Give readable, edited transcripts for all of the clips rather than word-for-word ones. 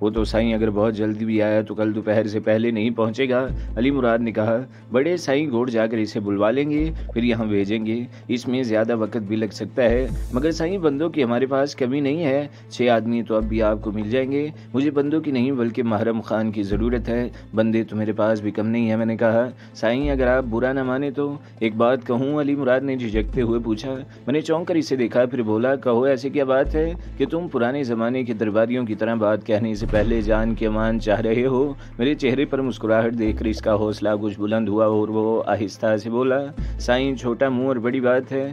وہ تو سائیں اگر بہت جلدی بھی آیا تو کل دوپہر سے پہلے نہیں پہنچے گا، علی مراد نے کہا۔ بڑے سائیں گوڑ جا کر اسے بلوا لیں گے، پھر یہاں بھیجیں گے۔ اس میں زیادہ وقت بھی لگ سکتا ہے، مگر سائیں بندوں کی ہمارے پاس کمی نہیں ہے، 6 آدمی تو اب بھی آپ کو مل جائیں گے۔ مجھے بندوں کی نہیں بلکہ محرم خان کی ضرورت ہے، بندے تو میرے پاس بھی کم نہیں ہے، میں نے کہا۔ سائیں اگر آپ برا نہ مانے تو ایک بات کہوں؟ علی مراد نے جھجکتے ہوئے پوچھا۔ میں نے چونک کر اسے دیکھا، پھر بولا، کہو، ایسی کیا بات ہے کہ تم پرانے زمانے کے درباریوں کی طرح بات کہنے سے پہلے جان کے امان چاہ رہے ہو؟ میرے چہرے پر مسکراہٹ دیکھ کر اس کا حوصلہ کچھ بلند ہوا اور وہ آہستہ سے بولا، سائیں چھوٹا منہ اور بڑی بات ہے،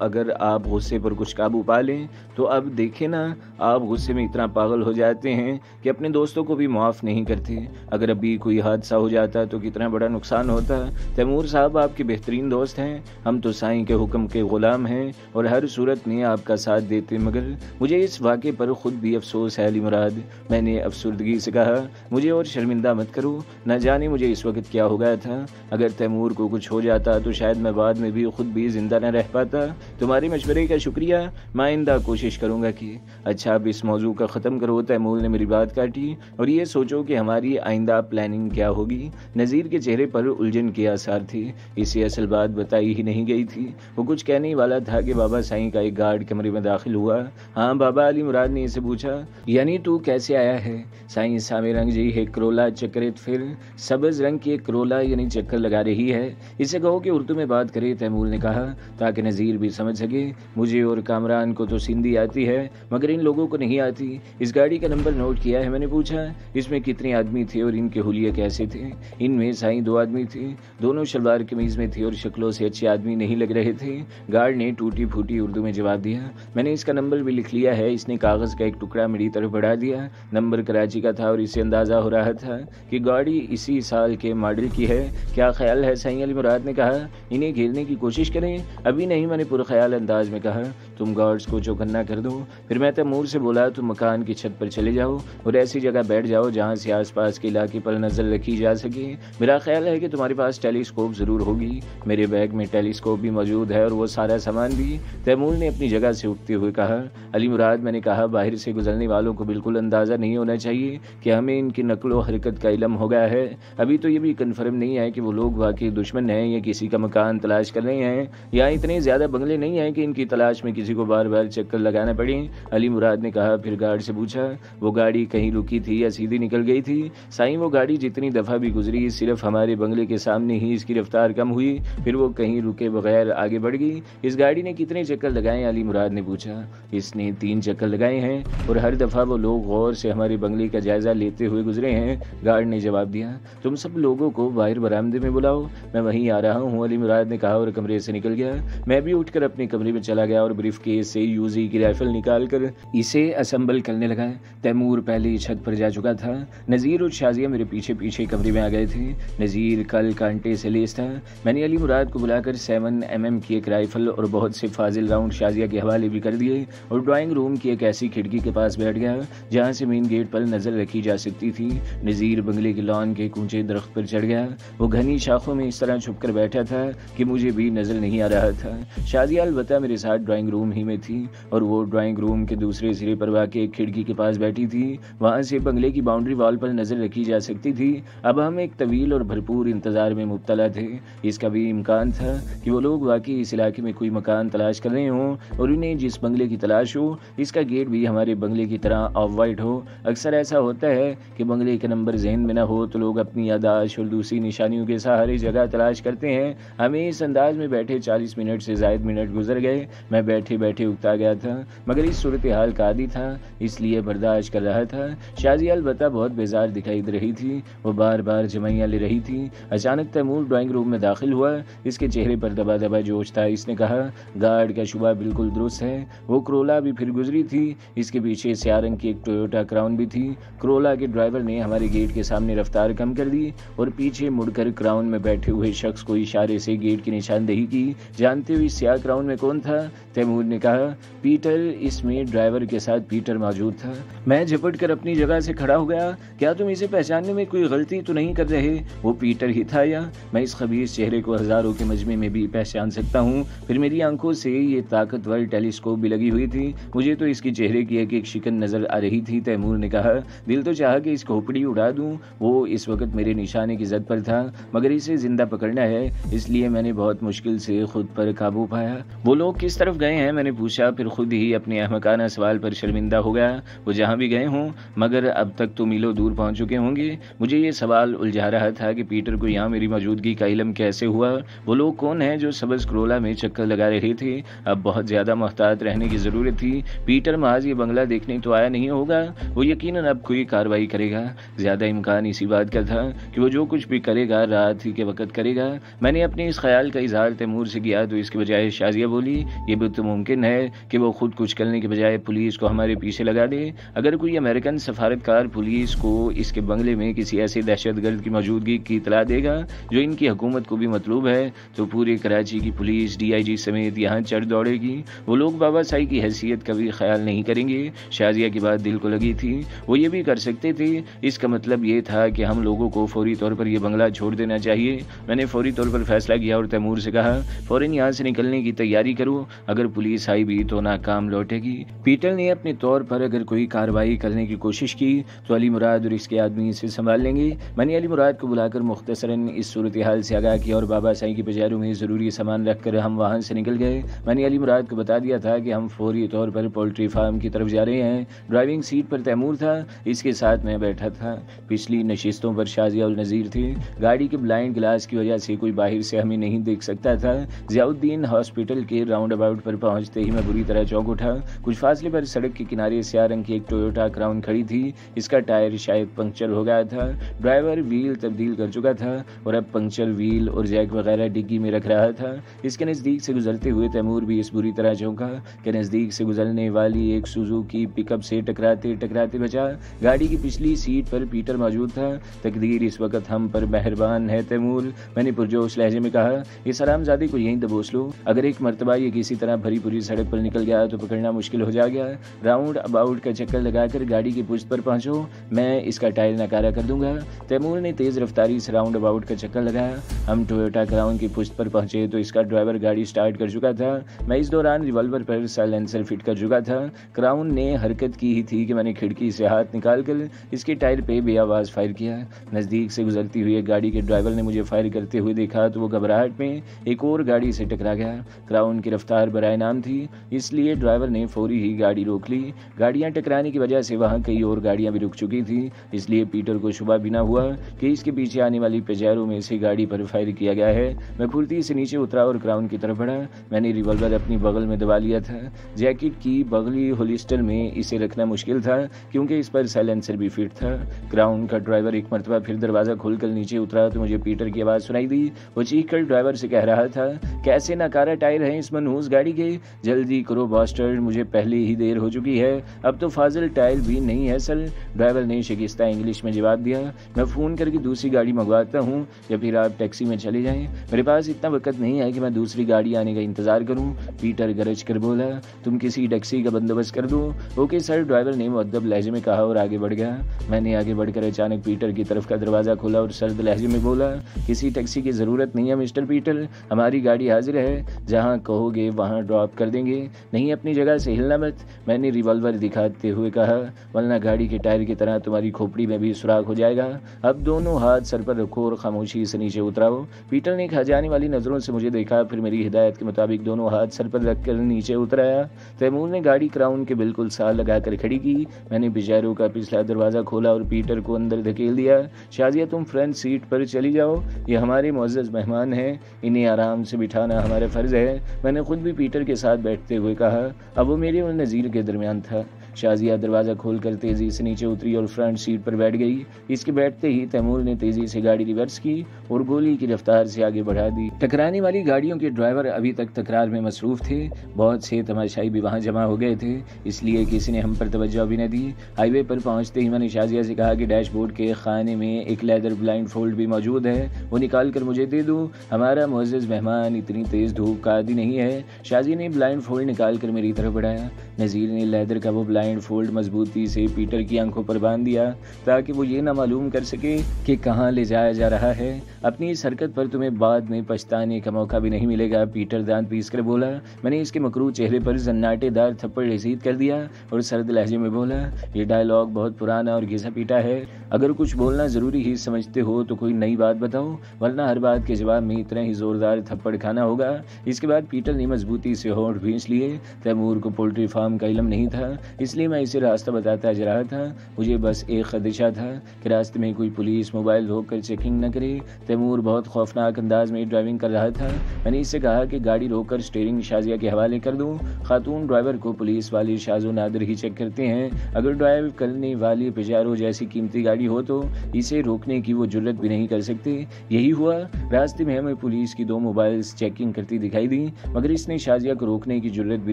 اگر آپ غصے پر کچھ قابو پا لیں تو اب دیکھیں نا، آپ غصے میں اتنا پاگل ہو جاتے ہیں کہ اپنے دوستوں کو بھی معاف نہیں کرتے۔ اگر ابھی کوئی حادثہ ہو جاتا تو کتنا بڑا نقصان ہوتا۔ تیمور صاحب آپ کے بہترین دوست ہیں، ہم تو سائیں کے حکم کے غلام ہیں اور ہر صورت میں آپ کا ساتھ دیتے، مگر مجھے اس واقعے پر خود بھی افسوس ہے علی مراد، میں نے افسردگی سے کہا۔ مجھے اور شرمندہ مت کرو، نہ جانے مجھے اس وقت کیا ہو گیا تھا، اگر تیمور کو کچھ ہو جاتا تو شاید میں بعد میں بھی خود بھی زندہ نہ رہ پاتا۔ تمہارے مشورے کا شکریہ، میں آئندہ کوشش کروں گا کہ اچھا اب اس موضوع کا ختم کرو۔ تیمور نے میری بات کاٹی، اور یہ سوچو کہ ہماری آئندہ پلاننگ کیا ہوگی۔ نذیر کے چہرے پر الجھن کے آثار تھے، اسے اصل بات بتائی ہی نہیں گئی تھی۔ وہ کچھ کہنے والا تھا کہ بابا سائیں کا ایک گارڈ کمرے میں داخل ہوا۔ ہاں بابا، علی مراد نے اسے پوچھا۔ یعنی تو کیسے آیا ہے؟ سائیں سامے رنگ جی ہے کرولا چکرت، پھر سبز رنگ کی ایک کرولا یعنی چکر لگا رہی ہے، اسے کہو کہ اردو میں بات کرے، تیمور نے کہا، تاکہ نذیر بھی سمجھ سکے۔ مجھے اور کامران کو تو سندھی آتی ہے مگر ان لوگوں کو نہیں آتی۔ اس گاڑی کا نمبر نوٹ کیا ہے؟ میں نے پوچھا۔ اس میں کتنے آدمی تھے اور ان کے حلیے کیسے تھے؟ ان میں سائیں 2 آدمی تھے، دونوں شلوار قمیض میں تھے اور شکلوں سے اچھے آدمی نہیں لگ رہے تھے، گارڈ نے ٹوٹی پھوٹی اردو میں جواب دیا۔ میں نے اس کا نمبر بھی لکھ لیا ہے، اس نے کاغذ کا ایک ٹکڑا میری طرف بڑھا دیا۔ نمبر کراچی کا تھا اور اسے اندازہ ہو رہا تھا کہ گاڑی اسی سال کے ماڈل کی ہے۔ کیا خیال ہے سائیں؟ علی مراد نے کہا۔ انہیں گھیرنے کی کوشش کریں؟ ابھی نہیں، میں نے پرخیال انداز میں کہا۔ تم گارڈز کو چوکنا کر دو۔ پھر میں تیمور سے بولا، تم مکان کی چھت پر چلے جاؤ اور ایسی جگہ بیٹھ جاؤ جہاں سے آس پاس کے علاقے پر نظر رکھی جا سکے۔ میرا خیال ہے کہ تمہارے پاس ٹیلیسکوپ ضرور ہوگی۔ میرے بیگ میں ٹیلیسکوپ بھی موجود ہے اور وہ سارا سامان بھی، تیمور نے اپنی جگہ سے اٹھتے ہوئے کہا۔ علی مراد، میں نے کہا، باہر سے گزرنے والوں کو بالکل اندازہ نہیں ہونا چاہیے کہ ہمیں ان کی نقل و حرکت کا علم ہو گیا ہے۔ ابھی تو یہ بھی کنفرم نہیں ہے کہ وہ لوگ واقعی دشمن ہیں یا کسی کا مکان تلاش کر رہے ہیں۔ یہاں اتنے زیادہ بنگلے نہیں ہیں کہ ان کی تلاش میں کسی کو بار بار چکر لگانا پڑے، علی مراد نے کہا۔ پھر گارڈ سے پوچھا، وہ گاڑی کہیں رکی تھی یا سیدھی نکل گئی تھی؟ سائیں، وہ گاڑی جتنی دفعہ بھی گزری صرف ہمارے بنگلے کے سامنے ہی اس کی رفتار کم ہوئی، پھر وہ کہیں رکے بغیر آگے بڑھ گئی۔ اس گاڑی نے کتنے چکر لگائے؟ علی مراد نے پوچھا۔ اس نے 3 چکر لگائے ہیں اور ہر دفعہ وہ لوگ غور سے ہمارے بنگلے کا جائزہ لیتے ہوئے گزرے ہیں، گارڈ نے جواب دیا۔ تم سب لوگوں کو باہر برآمدے میں بلاؤ، میں وہیں آ رہا ہوں، علی مراد نے کہا اور کمرے سے نکل گیا۔ میں بھی اٹھ کر اپنے کمرے میں چلا گیا اور بریف کیس سے یوزی کی رائفل نکال کر اسے اسمبل کرنے لگا۔ تیمور پہلے ہی چھت پر جا چکا تھا، نذیر اور شازیہ میرے پیچھے پیچھے کمرے میں آ گئے تھے۔ نذیر کل کانٹے سے لیس تھا۔ میں نے علی مراد کو بلا کر 7mm کی ایک رائفل اور بہت سے فاضل راؤنڈ شازیہ کے حوالے بھی کر دیے اور ڈرائنگ روم کی ایک ایسی کھڑکی کے پاس بیٹھ گیا جہاں سے مین گیٹ پر نظر رکھی جا سکتی تھی۔ نذیر بنگلے کے لان کے اونچے درخت پر چڑھ گیا، وہ گھنی شاخوں میں اس طرح چھپ کر بیٹھا تھا کہ مجھے بھی نظر نہیں آ رہا تھا۔ شازیہ البتہ میرے ساتھ ڈرائنگ روم ہی میں تھی اور وہ ڈرائنگ روم کے دوسرے سرے پر واقع ایک کھڑکی کے پاس بیٹھی تھی، وہاں سے بنگلے کی باؤنڈری وال پر نظر رکھی جا سکتی تھی۔ اب ہم ایک طویل اور بھرپور انتظار میں مبتلا تھے۔ اس کا بھی امکان تھا کہ وہ لوگ واقعی اس علاقے میں کوئی مکان تلاش کر رہے ہوں اور انہیں جس بنگلے کی تلاش ہو اس کا گیٹ بھی ہمارے بنگلے کی طرح آف وائٹ ہو۔ اکثر ایسا ہوتا ہے کہ بنگلے کا نمبر ذہن میں نہ ہو تو لوگ اپنی یادداشت اور دوسری نشانیوں کے سہارے جگہ تلاش کرتے ہیں۔ ہمیں اس انداز میں بیٹھے 40 منٹ سے زائد منٹ گزر گئے۔ میں بیٹھے بیٹھے اکتا گیا تھا مگر اس صورتحال کا عادی تھا، اس لیے برداشت کر رہا تھا۔ شازیہ البتہ بہت بیزار دکھائی دے رہی تھی، وہ بار بار جمائیاں لے رہی تھی۔ اچانک تیمور ڈرائنگ روم میں داخل ہوا، اس کے چہرے پر دبا دبا جوش تھا۔ اس نے کہا، گارڈ کا شبہ بالکل درست ہے، وہ کرولا بھی پھر گزری تھی، اس کے پیچھے سیاہ رنگ کی ایک ٹویوٹا کراؤن بھی تھی۔ کرولا کے ڈرائیور نے ہمارے گیٹ کے سامنے رفتار کم کر دی اور پیچھے مڑ کر کراؤن میں بیٹھے ہوئے شخص کو اشارے سے گیٹ کی نشاندہی کی۔ جانتے ہوئے سیاہ کراؤن میں کون تھا؟ تیمور نے کہا۔ پیٹر، اس میں ڈرائیور کے ساتھ پیٹر موجود تھا۔ میں جھپٹ کر اپنی جگہ سے کھڑا ہو گیا۔ کیا تم اسے پہچاننے میں کوئی غلطی تو نہیں کر رہے؟ وہ پیٹر ہی تھا یا میں اس خبیث چہرے کو ہزاروں کے مجمع میں بھی پہچان سکتا ہوں؟ پھر میری آنکھوں سے یہ طاقتور ٹیلیسکوپ بھی لگی ہوئی تھی، مجھے تو اس کی چہرے کی ایک شکن نظر آ رہی تھی۔ تیمور نے کہا، دل تو چاہا کہ اس کھوپڑی اڑا دوں، وہ اس وقت میرے نشانے کی زد پر تھا، مگر اسے زندہ پکڑنا ہے، اس لیے میں نے بہت مشکل سے خود پر قابو پایا۔ وہ لوگ کس طرف گئے ہیں؟ میں نے پوچھا، پھر خود ہی اپنے احمقانہ سوال پر شرمندہ ہو گیا۔ وہ جہاں بھی گئے ہوں، مگر اب تک تو میلوں دور پہنچ چکے ہوں گے۔ مجھے یہ سوال الجھا رہا تھا کہ پیٹر کو یہاں میری موجودگی کا علم کیسے ہوا؟ وہ لوگ کون ہیں جو سبز کرولا میں چکر لگا رہے تھے؟ اب بہت زیادہ محتاط رہنے کی ضرورت تھی۔ پیٹر محض یہ بنگلہ دیکھنے تو آیا نہیں ہوگا، وہ یقیناً اب کوئی کارروائی کرے گا۔ زیادہ امکان اسی بات کا تھا کہ وہ جو کچھ بھی کرے گا رات ہی کے وقت کرے گا۔ میں نے اپنے اس خیال کا اظہار تیمور سے کیا تو اس کے بجائے شازیہ بولی، یہ بھی تو ممکن ہے کہ وہ خود کچھ کرنے کے بجائے پولیس کو ہمارے پیچھے لگا دے۔ اگر کوئی امریکن سفارتکار پولیس کو اس کے بنگلے میں کسی ایسے دہشت گرد کی موجودگی کی اطلاع دے گا جو ان کی حکومت کو بھی مطلوب ہے، تو پورے کراچی کی پولیس DIG سمیت یہاں چڑھ دوڑے گی۔ وہ لوگ بابا سائی کی حیثیت کا بھی خیال نہیں کریں گے۔ شازیہ کی بات دل کو لگی تھی، وہ یہ بھی کر سکتے تھے۔ اس کا مطلب یہ تھا کہ ہم لوگوں کو فوری طور پر یہ بنگلہ چھوڑ دینا چاہیے۔ میں نے فوری طور پر فیصلہ کیا اور تیمور سے کہا، فوراً یہاں سے نکلنے کی تیاری کرو، اگر پولیس آئی بھی تو ناکام لوٹے گی۔ پیٹر نے اپنے طور پر اگر کوئی کارروائی کرنے کی کوشش کی تو علی مراد اور اس کے آدمی اسے سنبھال لیں گے۔ میں نے علی مراد کو بلا کر مختصراً اس صورتحال سے آگاہ کیا اور بابا سائی کی پجاروں میں ضروری سامان رکھ کر ہم وہاں سے نکل گئے۔ میں نے علی مراد کو بتا دیا تھا کہ ہم فوری طور پر پولٹری فارم کی طرف جا رہے ہیں۔ ڈرائیونگ سیٹ پر تیمور تھا، اس کے ساتھ میں بیٹھا تھا۔ پچھلی نشستوں پر شازیہ اور نذیر تھے۔ گاڑی کے بلائنڈ گلاس کی وجہ سے کوئی باہر سے ہمیں نہیں دیکھ سکتا تھا۔ ضیاء الدین ہاسپٹل کے راؤنڈ اباؤٹ پر پہنچتے ہی میں بری طرح چونک اٹھا۔ کچھ فاصلے پر سڑک کے کنارے سیاہ رنگ کی ایک ٹویوٹا کراؤن کھڑی تھی، اس کا ٹائر شاید پنکچر ہو گیا تھا۔ ڈرائیور ویل تبدیل کر چکا تھا اور اب پنکچر ویل اور جیک وغیرہ ڈگی میں رکھ رہا تھا۔ اس کے نزدیک سے گزرتے ہوئے تیمور بھی اس بری طرح چونکا کہ نزدیک سے گزرنے والی ایک سوزوکی پک اپ سے ٹکراتے ٹکراتے بچا۔ گاڑی کی پچھلی سیٹ پر پیٹر موجود تھا۔ تقدیر اس وقت ہم پر مہربان ہے تیمور، میں نے پرجوش لہجے میں کہا، اس حرامزادے کو یہیں دبوچ لو، اگر ایک مرتبہ یہ کسی طرح بھری پوری سڑک پر نکل گیا تو پکڑنا مشکل ہو جائے گا۔ راؤنڈ اباؤٹ کا چکر لگا کر گاڑی کی پشت پر پہنچو، میں اس کا ٹائر ناکارہ کر دوں گا۔ تیمور نے تیز رفتاری سے راؤنڈ اباؤٹ کا چکر لگایا۔ ہم ٹویوٹا کراؤن کی پشت پر پہنچے تو اس کا ڈرائیور گاڑی سٹارٹ کر چکا تھا۔ میں اس دوران ریوالور پر سائلنسر فٹ کر چکا تھا۔ کراؤن نے حرکت کی ہی تھی کہ میں نے کھڑکی سے ہاتھ نکال کر اس کے ٹائر پہ بے آواز فائر کیا۔ نزدیک سے گزرتی ہوئی ایک گاڑی کے ڈرائیور نے مجھے فائر کرتے ہوئے دیکھا تو وہ گھبراہٹ میں ایک اور گاڑی سے ٹکرا گیا۔ کراؤن کی رفتار برائے نام تھی، اس لیے ڈرائیور نے فوری ہی گاڑی روک لی۔ گاڑیاں ٹکرانے کی وجہ سے وہاں کئی اور گاڑیاں بھی رک چکی تھیں، اس لیے پیٹر کو شبہ بھی نہ ہوا کہ اس کے پیچھے آنے والی پیجیرو میں سے گاڑی پر فائر کیا گیا ہے۔ میں پھرتی سے نیچے اترا اور کراؤن کی طرف بڑھا۔ میں نے ریوالور اپنی بغل میں دبا لیا تھا۔ جیکٹ کی بغلی ہولسٹر میں اسے رکھنا مشکل تھا کیونکہ اس پر سائلنسر بھی فٹ تھا۔ کراؤن کا ڈرائیور ایک مرتبہ پھر دروازہ کھول کر نیچے اترا تو مجھے پیٹر کی آواز سنائی دی۔ وہ چیخ کر ڈرائیور سے کہہ رہا تھا، کیسے ناکارہ ٹائر ہیں اس منحوس گاڑی کے، جلدی کرو باسٹرڈ، مجھے پہلے ہی دیر ہو چکی ہے، اب تو فاضل ٹائر بھی نہیں ہے سر۔ ڈرائیور نے شکستہ انگلش میں جواب دیا، میں فون کر کے دوسری گاڑی منگواتا ہوں یا پھر آپ ٹیکسی میں چلے جائیں، میرے پاس اتنا وقت نہیں ہے کہ میں دوسری گاڑی آنے کا انتظار کروں۔ پیٹر گرج کر بولا، تم کسی ٹیکسی کا بندوبست کر دو۔ اوکے سر، ڈرائیور نے مؤدب لہجے میں کہا اور آگے بڑھ گیا۔ میں نے آگے بڑھ کر اچانک پیٹر کی طرف کا دروازہ کھولا اور سرد لہجے میں بولا، کسی ٹیکسی کی ضرورت نہیں ہے مسٹر پیٹر، ہماری گاڑی حاضر ہے، جہاں کہو گے وہاں ڈراپ کر دیں گے، نہیں اپنی جگہ سے ہلنا مت۔ میں نے ریوالور دکھاتے ہوئے کہا، ورنہ گاڑی کے ٹائر کی طرح تمہاری کھوپڑی میں بھی سوراخ ہو جائے گا۔ اب دونوں ہاتھ سر پر رکھو اور خاموشی سے نیچے اتراؤ۔ پیٹر نے کھا جانے والی نظروں سے مجھے دیکھا، پھر میری ہدایت کے مطابق دونوں ہاتھ سر پر رکھ کر نیچے اترایا۔ تیمور نے گاڑی کراؤن کے بالکل ساتھ لگا کر کھڑی کی۔ میں نے پیجیرو کا پچھلا دروازہ کھولا اور پیٹر کو اندر دھکیل دیا۔ شازیہ تم فرنٹ سیٹ پر چلی جاؤ، یہ ہمارے معزز مہمان ہیں، انہیں آرام سے بٹھانا ہمارا فرض ہے۔ میں نے خود بھی پیٹر کے ساتھ بیٹھتے ہوئے کہا، اب وہ میرے اور نذیر کے درمیان تھا۔ شازیہ دروازہ کھول کر تیزی سے نیچے اتری اور فرنٹ سیٹ پر بیٹھ گئی۔ اس کے بیٹھتے ہی تیمور نے تیزی سے گاڑی ریورس کی اور گولی کی رفتار سے آگے بڑھا دی۔ ٹکرانے والی گاڑیوں کے ڈرائیور ابھی تک تکرار میں مصروف تھے، بہت سے تماشائی بھی وہاں جمع ہو گئے تھے، اس لیے کسی نے ہم پر توجہ بھی نہ دی۔ ہائی وے پر پہنچتے ہی میں نے شازیہ سے کہا کہ ڈیش بورڈ کے خانے میں ایک لیدر بلائنڈ فولڈ بھی موجود ہے، وہ نکال کر مجھے دے دو، ہمارا معزز مہمان اتنی تیز دھوپ کا عادی نہیں ہے۔ شازیہ نے بلائنڈ فولڈ نکال کر میری طرف بڑھایا۔ نذیر نے لیدر کا وہ بلائنڈ فولڈ مضبوطی سے پیٹر کی آنکھوں پر باندھ دیا تاکہ وہ یہ نہ معلوم کر سکے کہ کہاں لے جایا جا رہا ہے۔ اپنی اس حرکت پر تمہیں بعد میں پچھتانے کا موقع بھی نہیں ملے گا، پیٹر دانت پیس کر بولا۔ میں نے اس کے مکروہ چہرے پر زناٹے دار تھپڑ رسید کر دیا اور سرد لہجے میں بولا، یہ ڈائیلاگ بہت پرانا اور گھسا پیٹا ہے، اگر کچھ بولنا ضروری ہی سمجھتے ہو تو کوئی نئی بات بتاؤ، ورنہ ہر بات کے جواب میں اتنا ہی زوردار تھپڑ کھانا ہوگا۔ اس کے بعد پیٹر نے مضبوطی سے ہونٹ بھینچ لیے۔ تیمور کو پولٹری فارم کا علم نہیں تھا، اس لیے میں اسے راستہ بتاتا جا رہا تھا۔ مجھے بس ایک خدشہ تھا کہ راستے میں کوئی پولیس موبائل روک کر چیکنگ نہ کرے۔ تیمور بہت خوفناک انداز میں ڈرائیونگ کر رہا تھا۔ میں نے اس سے کہا کہ گاڑی روک کر اسٹیئرنگ شازیہ کے حوالے کر دوں، خاتون ڈرائیور کو پولیس والے شاذ و نادر ہی چیک کرتے ہیں، اگر ڈرائیو کرنے والی پجارو جیسی قیمتی گاڑی ہو تو اسے روکنے کی وہ جرت بھی نہیں کر سکتے۔ یہی ہوا، راستے میں ہمیں پولیس کی 2 موبائلز چیکنگ کرتی دکھائی دی، مگر اس نے شازیہ کو روکنے کی جرت بھی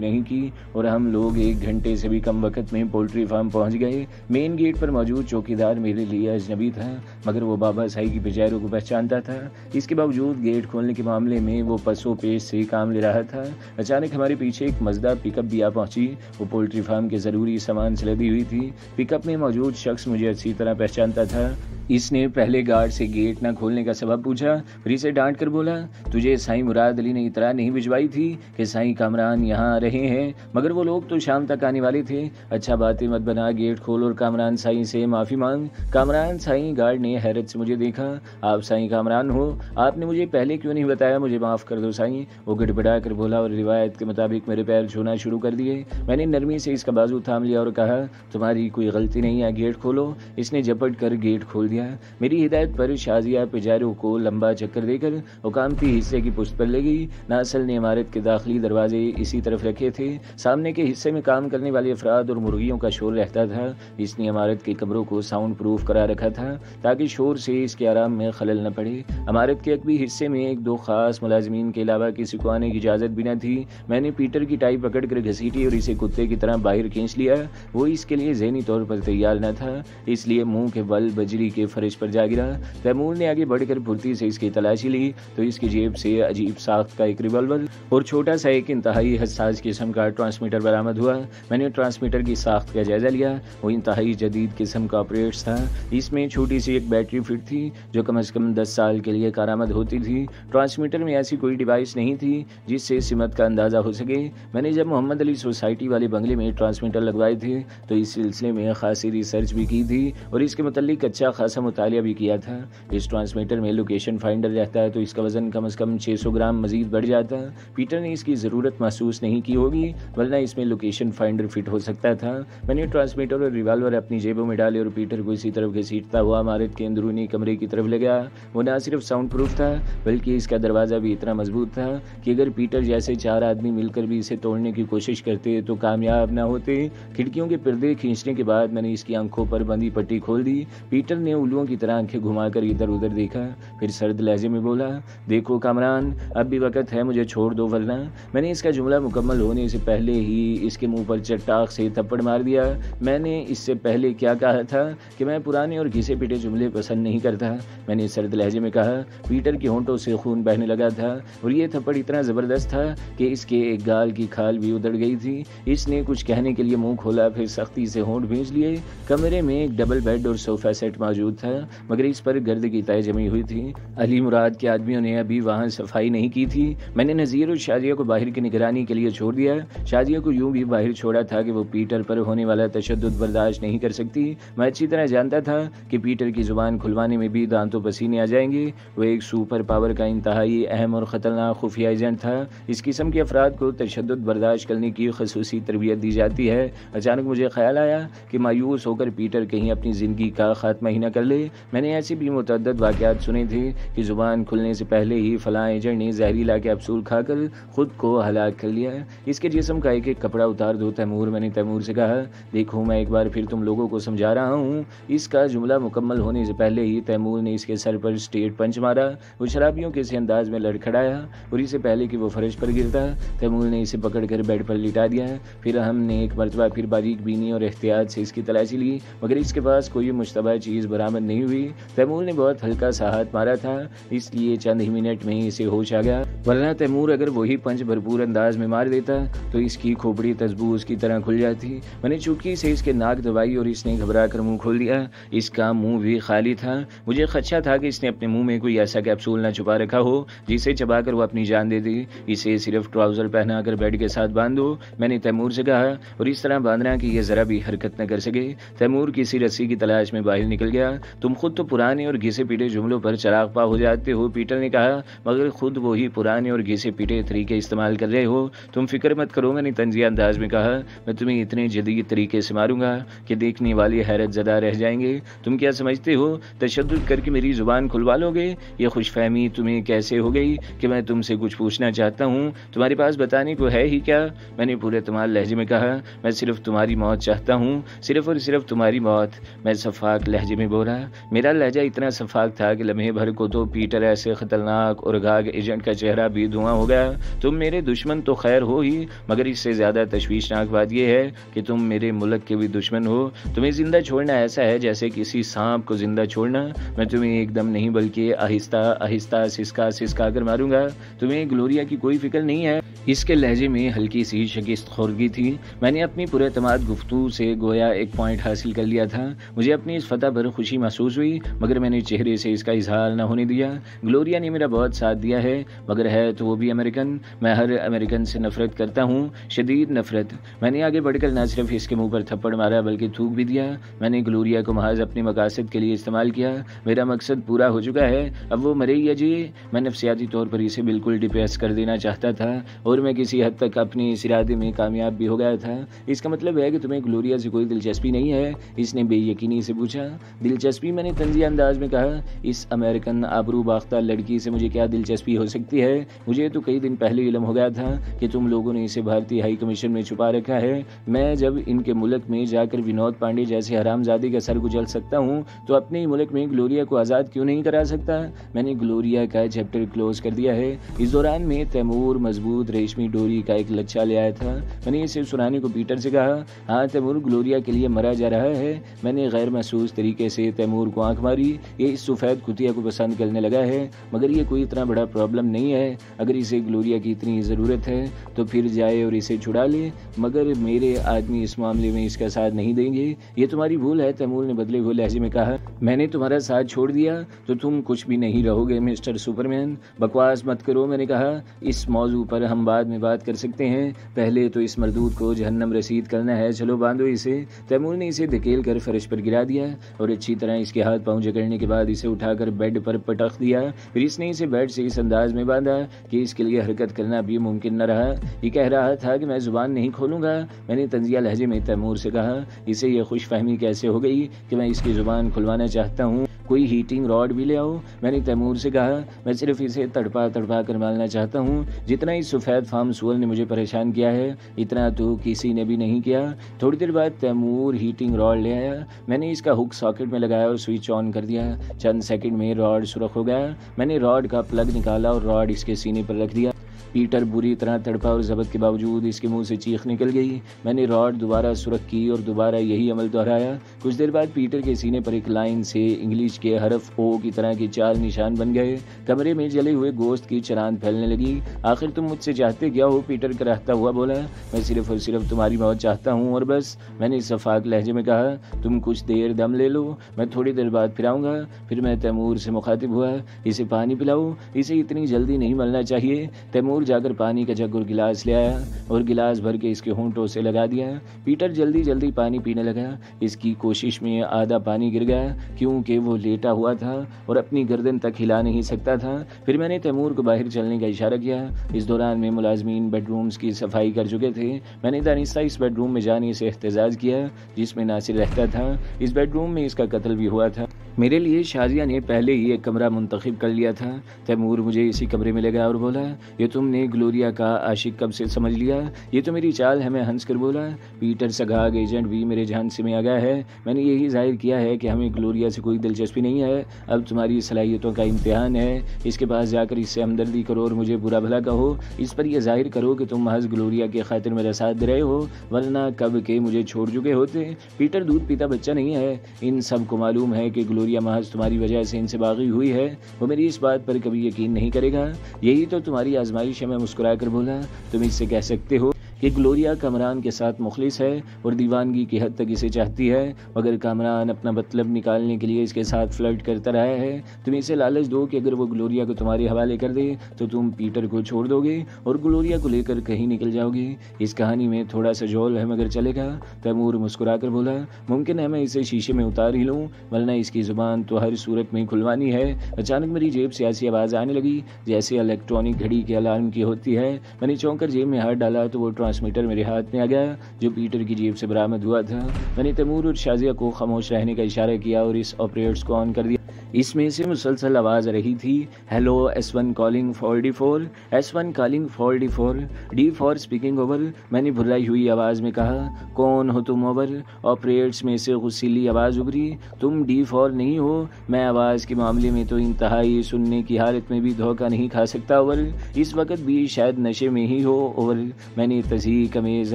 نہیں کی اور ہم لوگ 1 گھنٹے سے بھی کم وقت میں پولٹری فارم پہنچ گئے۔ مین گیٹ پر موجود چوکیدار میرے لیے اجنبی تھا، مگر وہ بابا سائی کی پجارو کو پہچانتا تھا۔ اس کے باوجود گیٹ کھولنے کے معاملے میں وہ پسو پیش سے کام لے رہا تھا۔ اچانک ہمارے پیچھے ایک مزدہ پک اپ بھی آ پہنچی، وہ پولٹری فارم کے ضروری سامان سے لدی ہوئی تھی۔ پک اپ میں موجود شخص مجھے اچھی طرح پہچانتا تھا۔ اس نے پہلے گارڈ سے گیٹ نہ کھولنے کا سبب پوچھا، پھر اسے ڈانٹ کر بولا، تجھے سائیں مراد علی نے اطلاع نہیں بھجوائی تھی کہ سائیں کامران یہاں آ رہے ہیں؟ مگر وہ لوگ تو شام تک آنے والے تھے۔ اچھا باتیں مت بنا، گیٹ کھول اور کامران سائیں سے معافی مانگ۔ کامران سائیں؟ گارڈ نے حیرت سے مجھے دیکھا۔ آپ سائیں کامران ہو؟ آپ نے مجھے پہلے کیوں نہیں بتایا؟ مجھے معاف کر دو سائیں، وہ گڑبڑا کر بولا اور روایت کے مطابق میرے پیر چھونا شروع کر دیے۔ میں نے نرمی سے اس کا بازو تھام لیا اور کہا، تمہاری کوئی غلطی نہیں ہے، گیٹ کھولو۔ اس نے جھپٹ کر گیٹ کھول دیا۔ میری ہدایت پر شازیہ پجارو کو لمبا چکر دے کر حکامتی حصے کی پشت پر لے گئی۔ ناصل نے عمارت کے داخلی دروازے اسی طرف رکھے تھے، سامنے کے حصے میں کام کرنے والے افراد اور مرغیوں کا شور رہتا تھا۔ اس نے عمارت کے کمروں کو ساؤنڈ پروف کرا رکھا تھا تاکہ شور سے اس کے آرام میں خلل نہ پڑے۔ عمارت کے عقبی حصے میں 1-2 خاص ملازمین کے علاوہ کسی کو آنے کی اجازت بھی نہ تھی۔ میں نے پیٹر کی ٹائی پکڑ کر گھسیٹی اور اسے کتے کی طرح باہر کھینچ لیا۔ وہ اس کے لیے ذہنی طور پر تیار نہ تھا، اس لیے منہ کے بل بجری کے فرش پر جا گرا۔ تیمور نے آگے بڑھ کر پھرتی سے اس کی تلاشی لی تو اس کی جیب سے عجیب ساخت کا ایک ریوالور اور چھوٹا سا ایک انتہائی حساس قسم کا ٹرانسمیٹر برآمد ہوا۔ میں نے ٹرانسمیٹر کی ساخت کا جائزہ لیا، وہ انتہائی جدید قسم کا آپریٹس تھا۔ اس میں چھوٹی سی ایک بیٹری فٹ تھی جو کم از کم 10 سال کے لیے کارآمد ہوتی تھی۔ ٹرانسمیٹر میں ایسی کوئی ڈیوائس نہیں تھی جس سے سمت کا اندازہ ہو سکے۔ میں نے جب محمد علی سوسائٹی والے بنگلے میں ٹرانسمیٹر لگوائے تھے تو اس سلسلے میں خاصی ریسرچ بھی کی تھی اور اس کے متعلق اچھا خاصا مطالعہ بھی کیا تھا۔ اس ٹرانسمیٹر میں لوکیشن فائنڈر رہتا ہے تو اس کا وزن کم از کم 600 گرام مزید بڑھ جاتا۔ پیٹر نے اس کی ضرورت محسوس نہیں کی ہوگی ورنہ اس میں لوکیشن فائنڈر فٹ ہو سکتا تھا۔ میں نے ٹرانسمیٹر اور ریوالور اپنی جیبوں میں ڈالے اور پیٹر کو اسی طرف گھسیٹتا ہوا عمارت کے اندرونی کمرے کی طرف لے گیا۔ وہ نہ صرف ساؤنڈ پروف تھا بلکہ اس کا دروازہ بھی اتنا مضبوط تھا کہ اگر پیٹر جیسے 4 آدمی مل کر بھی اسے توڑنے کی کوشش کرتے تو کامیاب نہ ہوتے۔ کھڑکیوں کے پردے کھینچنے کے بعد میں نے اس کی آنکھوں پر بندھی پٹی کھول دی۔ پیٹر نے الوؤں کی طرح آنکھیں گھما کر ادھر ادھر دیکھا، پھر سرد لہجے میں بولا، دیکھو کامران، اب بھی وقت ہے، مجھے چھوڑ دو ورنہ۔ میں نے اس کا جملہ مکمل ہونے سے پہلے ہی اس کے منہ پر چٹاخ سے تھپڑ مار دیا۔ میں نے اس سے پہلے کیا کہا تھا کہ میں پرانے اور گھسے پیٹے جملے پسند نہیں کرتا، میں نے سرد لہجے میں کہا۔ پیٹر کے ہونٹوں سے خون بہنے لگا تھا اور یہ تھپڑ اتنا زبردست تھا کہ اس کے ایک گال کی کھال بھی ادھڑ گئی تھی۔ اس نے کچھ کہنے کے لیے منہ کھولا، پھر سختی سے ہونٹ بھینچ لیے۔ کمرے میں ایک ڈبل بیڈ اور صوفہ سیٹ موجود تھا مگر اس پر گرد کی تہ جمی ہوئی تھی۔ علی مراد کے آدمیوں نے ابھی وہاں صفائی نہیں کی تھی۔ میں نے نذیر اور شازیہ کو باہر کی نگرانی کے لیے چھوڑ دیا۔ شازیہ کو یوں بھی باہر چھوڑا تھا کہ وہ پیٹر پر ہونے والا تشدد برداشت نہیں کر سکتی۔ میں اچھی طرح جانتا تھا کہ پیٹر کی زبان کھلوانے میں بھی دانتوں پسینے آ جائیں گے۔ وہ ایک سپر پاور کا انتہائی اہم اور خطرناک خفیہ ایجنٹ تھا۔ اس قسم کے افراد کو تشدد برداشت کرنے کی خصوصی تربیت دی جاتی ہے۔ اچانک مجھے خیال آیا کہ مایوس ہو کر پیٹر کہیں اپنی زندگی کا خاتمہ ہی نہ کر لے۔ میں نے ایسی بھی متعدد واقعات سنے تھے کہ زبان کھلنے سے پہلے ہی فلاں ایجنٹ نے زہریلا کیپسول کھا کر خود کو ہلاک کر لیا۔ اس کے جسم کا ایک ایک کپڑا اتار دو تیمور۔ میں نے تیمور سے کہا، دیکھو میں ایک بار پھر تم لوگوں کو سمجھا رہا ہوں۔ اس کا جملہ مکمل ہونے سے پہلے ہی تیمور نے اس کے سر پر اسٹیٹ پنچ مارا۔ وہ شرابیوں کے سے انداز میں لڑکھڑایا اور اسے پہلے کہ وہ فرش پر گرتا تیمور نے اسے پکڑ کر بیڈ پر لٹا دیا۔ پھر ہم نے ایک مرتبہ پھر باریک بینی اور احتیاط سے اس کی تلاشی لی، مگر اس کے پاس کوئی مشتبہ چیز برآمد نہیں ہوئی۔ تیمور نے بہت ہلکا سا ہاتھ مارا تھا، اس لیے چند ہی منٹ میں اسے ہوش آ گیا، ورنہ تیمور اگر وہی پنچ بھرپور انداز میں مار دیتا تو اس کی کھوپڑی تسبوس کی طرح کھل جاتی۔ میں نے چوٹکی سے اس کے ناک دبائی اور اس نے گھبرا کر منہ کھول دیا۔ اس کا منہ بھی خالی تھا۔ مجھے خدشہ تھا کہ اس نے اپنے منہ میں کوئی ایسا کیپسول نہ چھپا رکھا ہو جسے چبا کر وہ اپنی جان دے دے۔ اسے صرف ٹراؤزر پہنا کر بیڈ کے ساتھ باندھ دو، میں نے تیمور سے کہا، اور اس طرح باندھنا کہ یہ ذرا بھی حرکت نہ کر سکے۔ تیمور کسی رسی کی تلاش میں باہر نکل گیا۔ تم خود تو پرانے اور گھسے پیٹے جملوں پر چراغ پا ہو جاتے ہو، پیٹر نے کہا، مگر خود وہی پرانے اور گھسے پیٹے طریقے استعمال کر رہے ہو۔ تم فکر مت کرو، میں نے طنزیہ انداز میں کہا، میں تمہیں اتنے جدید طریقے سے ماروں گا کہ دیکھنے والے حیرت زدہ رہ جائیں گے۔ تم کیا سمجھتے ہو تشدد کر کے میری زبان کھلوا لو گے؟ یہ خوش فہمی تمہیں کیسے ہو گئی کہ میں تم سے کچھ پوچھنا چاہتا ہوں؟ تمہارے پاس بتانے کو ہے ہی کیا؟ میں نے پورے اعتماد لہجے میں کہا، میں صرف تمہاری موت چاہتا ہوں، صرف اور صرف تمہاری موت۔ میں شفاق لہجے میں بولا۔ میرا لہجہ اتنا شفاق تھا کہ لمحے بھر کو تو پیٹر ایسے خطرناک اور گاگ ایجنٹ کا چہرہ بھی دھواں ہو گیا۔ تم میرے دشمن تو خیر ہو ہی، مگر اس سے زیادہ تشویشناک بات یہ ہے کہ تم میرے ملک کے بھی دشمن ہو۔ تمہیں زندہ چھوڑنا ایسا ہے جیسے کسی سانپ کو زندہ چھوڑنا۔ میں تمہیں ایک دم نہیں بلکہ آہستہ آہستہ سسکا سسکا کر ماروں گا۔ تمہیں گلوریا کی کوئی فکر نہیں ہے؟ اس کے لہجے میں ہلکی سی شکست خوردگی تھی۔ میں نے اپنی پورے اعتماد گفتگو سے گویا ایک پوائنٹ حاصل کر لیا تھا۔ مجھے اپنی اس فتح پر خوشی محسوس ہوئی، مگر میں نے چہرے سے اس کا اظہار نہ ہونے دیا۔ گلوریا نے میرا بہت ساتھ دیا ہے، مگر ہے تو وہ بھی امریکن۔ میں ہر امریکن سے نفرت کرتا ہوں، شدید نفرت۔ میں نے آگے بڑھ کر نہ صرف اس کے منہ پر تھپڑ مارا بلکہ تھوک بھی دیا۔ میں نے گلوریا کو محض اپنے مقاصد کے لیے استعمال کیا۔ میرا مقصد پورا ہو چکا ہے، اب وہ مرے یا جیے۔ میں نفسیاتی طور پر اسے بالکل ڈپریس کر دینا چاہتا تھا، اور میں کسی حد تک اپنے اس ارادے میں کامیاب بھی ہو گیا تھا۔ اس کا مطلب ہے کہ تمہیں گلوریا سے کوئی دلچسپی نہیں ہے؟ اس نے بے یقینی سے پوچھا۔ دلچسپی؟ میں نے طنزیہ انداز میں کہا، اس امریکن آبرو باختہ لڑکی سے مجھے کیا دلچسپی ہو سکتی ہے؟ مجھے تو کئی دن پہلے علم ہو گیا تھا کہ تم لوگوں نے اسے بھارتی ہائی کمیشن میں چھپا رکھا ہے۔ میں جب ان کے ملک میں جا کر ونود پانڈے جیسے حرام زادے کا سر کچل سکتا ہوں تو اپنے ہی ملک میں گلوریا کو آزاد کیوں نہیں کرا سکتا؟ میں نے گلوریا کا چیپٹر کلوز کر دیا ہے۔ اس دوران میں تیمور مضبوط ریشمی ڈوری کا ایک لچھا لے آیا تھا۔ میں نے اسے سنانے کو پیٹر سے کہا، ہاں تیمور، گلوریا کے لیے مرا جا رہا ہے۔ میں نے غیر محسوس طریقے سے تیمور کو آنکھ ماری۔ یہ اس سفید کتیا کو پسند کرنے لگا ہے، مگر یہ کوئی اتنا بڑا پرابلم نہیں ہے۔ اگر اسے گلوریا کی اتنی ضرورت ہے تو پھر جائے اور اسے چھڑا لے، مگر میرے آدمی اس معاملے میں اس کا ساتھ نہیں دیں گے۔ یہ تمہاری بھول ہے، تیمور نے بدلے ہوئے لہجے میں کہا۔ میں نے تمہارا ساتھ چھوڑ دیا تو تم کچھ بھی نہیں رہو گے مسٹر سپرمین۔ بکواس مت کرو، میں نے کہا، اس موضوع پر ہم بعد میں بات کر سکتے ہیں، پہلے تو اس مردود کو جہنم رسید کرنا ہے۔ چلو باندھو اسے۔ تیمور نے اسے دھکیل کر فرش پر گرا دیا اور اچھی طرح اس کے ہاتھ پاؤں جکڑنے کے بعد اسے اٹھا کر بیڈ پر پٹخ دیا۔ پھر اس نے اسے بیڈ سے اس انداز میں باندھا کہ اس کے لیے حرکت کرنا بھی ممکن نہ رہا۔ یہ کہہ رہا تھا کہ میں زبان نہیں کھولوں گا۔ میں نے طنزیہ لہجے میں تیمور سے کہا، اسے یہ خوش فہمی کیسے ہو گئی کہ میں اس کی زبان کھلوانا چاہتا ہوں؟ کوئی ہیٹنگ راڈ بھی لے آؤ۔ میں نے تیمور سے کہا، میں صرف اسے تڑپا تڑپا کر مالنا چاہتا ہوں۔ جتنا اس سفید فام سول نے مجھے پریشان کیا ہے اتنا تو کسی نے بھی نہیں کیا۔ تھوڑی دیر بعد تیمور ہیٹنگ راڈ لے آیا۔ میں نے اس کا ہک ساکٹ میں لگایا اور سوئچ آن کر دیا۔ چند سیکنڈ میں راڈ سرخ ہو گیا۔ میں نے راڈ کا پلگ نکالا اور راڈ اس کے سینے پر رکھ دیا۔ پیٹر بری طرح تڑپا اور ضبط کے باوجود اس کے منہ سے چیخ نکل گئی۔ میں نے راڈ دوبارہ سرخ کی اور دوبارہ یہی عمل دہرایا۔ کچھ دیر بعد پیٹر کے سینے پر ایک لائن سے انگلش کے حرف او کی طرح کے 4 نشان بن گئے۔ کمرے میں جلے ہوئے گوشت کی چراند پھیلنے لگی۔ آخر تم مجھ سے چاہتے کیا ہو؟ پیٹر کراہتا ہوا بولا۔ میں صرف اور صرف تمہاری موت چاہتا ہوں اور بس، میں نے شفاق لہجے میں کہا۔ تم کچھ دیر دم لے لو، میں تھوڑی دیر بعد پھر آؤں گا۔ پھر میں تیمور سے مخاطب ہوا، اسے پانی پلاؤ، اسے اتنی جلدی نہیں مرنا چاہیے۔ تیمور جا کر پانی کا جگ اور گلاس لے آیا اور گلاس بھر کے اس کے ہونٹوں سے لگا دیا۔ پیٹر جلدی جلدی پانی پینے لگا۔ اس کی کوشش میں آدھا پانی گر گیا کیونکہ وہ لیٹا ہوا تھا اور اپنی گردن تک ہلا نہیں سکتا تھا۔ پھر میں نے تیمور کو باہر چلنے کا اشارہ کیا۔ اس دوران میں ملازمین بیڈ رومز کی صفائی کر چکے تھے۔ میں نے دانستہ اس بیڈ روم میں جانے سے احتجاج کیا جس میں ناصر رہتا تھا۔ اس بیڈ روم میں اس کا قتل بھی ہوا تھا۔ میرے لیے شازیہ نے پہلے ہی ایک کمرہ منتخب کر لیا تھا۔ تیمور مجھے اسی کمرے میں لے گیا اور بولا، یہ تم نے گلوریا کا عاشق کب سے سمجھ لیا؟ یہ تو میری چال ہے۔ میں ہنس کر بولا، پیٹر سگاگ ایجنٹ بھی میرے جھانسے میں آ گیا ہے۔ میں نے یہی ظاہر کیا ہے کہ ہمیں گلوریا سے کوئی دلچسپی نہیں ہے۔ اب تمہاری صلاحیتوں کا امتحان ہے۔ اس کے پاس جا کر اس سے ہمدردی کرو اور مجھے برا بھلا کہو۔ اس پر یہ ظاہر کرو کہ تم محض گلوریا کے خاطر میرا ساتھ دے رہے ہو، ورنہ کب کے مجھے چھوڑ چکے ہوتے۔ پیٹر دودھ پیتا بچہ نہیں ہے۔ ان سب کو معلوم ہے کہ گلوریا محض تمہاری وجہ سے ان سے باغی ہوئی ہے۔ وہ میری اس بات پر کبھی یقین نہیں کرے گا۔ یہی تو تمہاری آزمائش ہے۔ میں مسکرا کر بولا، تم اس سے کہہ سکتے ہو کہ گلوریا کامران کے ساتھ مخلص ہے اور دیوانگی کی حد تک اسے چاہتی ہے، مگر کامران اپنا مطلب نکالنے کے لیے اس کے ساتھ فلرٹ کرتا رہا ہے۔ تم اسے لالچ دو کہ اگر وہ گلوریا کو تمہارے حوالے کر دے تو تم پیٹر کو چھوڑ دو گے اور گلوریا کو لے کر کہیں نکل جاؤ گے۔ اس کہانی میں تھوڑا سا جول ہے مگر چلے گا۔ تیمور مسکرا کر بولا، ممکن ہے میں اسے شیشے میں اتار ہی لوں، ورنہ اس کی زبان تو ہر صورت میں کھلوانی ہے۔ اچانک میری جیب سے ایسی آواز آنے لگی جیسے الیکٹرانک گھڑی کے الارم کی ہوتی ہے۔ میں نے چونک کر جیب میں ہاتھ ڈالا تو وہ ٹرانسمیٹر میرے ہاتھ میں آ گیا جو پیٹر کی جیب سے برآمد ہوا تھا۔ میں نے تیمور اور شازیہ کو خاموش رہنے کا اشارہ کیا اور اس آپریٹرز کو آن کر دیا۔ اس میں سے مسلسل آواز رہی تھی، hello S1 calling for D4، S1 calling for D4، D4 speaking over. میں نے بھرائی ہوئی آواز میں کہا، کون ہو تم اوور؟ آپریٹرز میں سے غصیلی آواز ابھری، تم D4 نہیں ہو؟ میں آواز کے معاملے میں تو انتہائی سننے کی حالت میں بھی دھوکہ نہیں کھا سکتا اوور، اس وقت بھی شاید نشے میں ہی ہو اوور۔ میں نے تضحیک امیز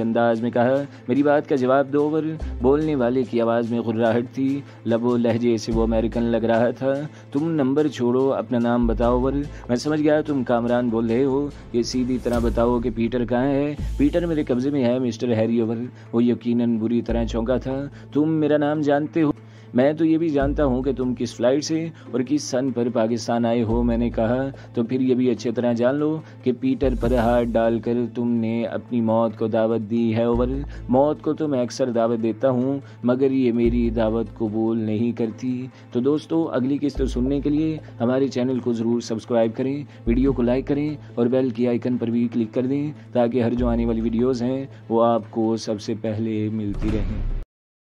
انداز میں کہا، میری بات کا جواب دو اوور۔ بولنے والے کی آواز میں غراہٹ تھی، لب و لہجے سے وہ امریکن لگ رہا تھا۔ تم نمبر چھوڑو، اپنا نام بتاؤ اوور۔ میں سمجھ گیا تم کامران بول رہے ہو، یہ سیدھی طرح بتاؤ کہ پیٹر کہاں ہے؟ پیٹر میرے قبضے میں ہے مسٹر ہیری اوور۔ وہ یقیناً بری طرح چونکا تھا۔ تم میرا نام جانتے ہو؟ میں تو یہ بھی جانتا ہوں کہ تم کس فلائٹ سے اور کس سن پر پاکستان آئے ہو۔ میں نے کہا، تو پھر یہ بھی اچھی طرح جان لو کہ پیٹر پر ہاتھ ڈال کر تم نے اپنی موت کو دعوت دی ہے اوور۔ موت کو تو میں اکثر دعوت دیتا ہوں مگر یہ میری دعوت قبول نہیں کرتی۔ تو دوستو، اگلی قسط سننے کے لیے ہمارے چینل کو ضرور سبسکرائب کریں، ویڈیو کو لائک کریں اور بیل کی آئیکن پر بھی کلک کر دیں تاکہ ہر جو آنے والی ویڈیوز ہیں وہ آپ کو سب سے پہلے ملتی رہیں۔